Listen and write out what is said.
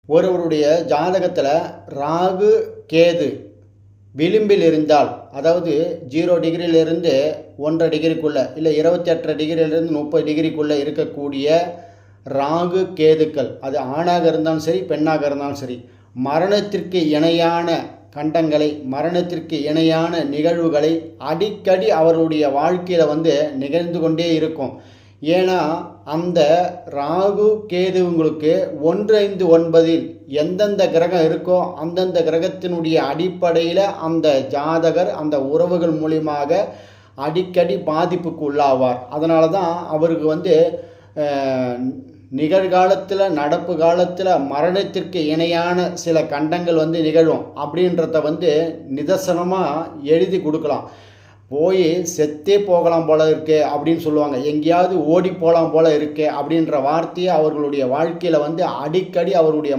ஒருவருடைய ஜாதகத்தில் ராகு கேது விளிம்பில் இருந்தால், அதாவது 0 டிகிரியிலிருந்து 1.5 டிகிரிக்குள்ளே, இல்லை 28 டிகிரியிலிருந்து 30 டிகிரிக்குள்ளே இருக்கக்கூடிய ராகு கேதுக்கள், அது ஆணாக இருந்தாலும் சரி பெண்ணாக இருந்தாலும் சரி, மரணத்திற்கு இணையான கண்டங்களை, மரணத்திற்கு இணையான நிகழ்வுகளை அடிக்கடி அவருடைய வாழ்க்கையில் நிகழ்ந்து கொண்டே இருக்கும். ஏன்னா அந்த ராகு கேதுங்களுக்கு 1-5-9 எந்தெந்த கிரகம் இருக்கோ அந்தந்த கிரகத்தினுடைய அடிப்படையில் அந்த ஜாதகர் அந்த உறவுகள் மூலியமாக அடிக்கடி பாதிப்புக்கு உள்ளாவார். அதனால தான் அவருக்கு நிகழ்காலத்தில் நடப்பு காலத்தில் மரணத்திற்கு இணையான சில கண்டங்கள் நிகழும் அப்படின்றத நிதர்சனமாக எழுதி கொடுக்கலாம். போய் செத்தே போகலாம் போல இருக்கே அப்படின்னு சொல்லுவாங்க, எங்கேயாவது ஓடி போகலாம் போல இருக்கே அப்படின்ற வார்த்தையை அவர்களுடைய வாழ்க்கையில் அடிக்கடி அவருடைய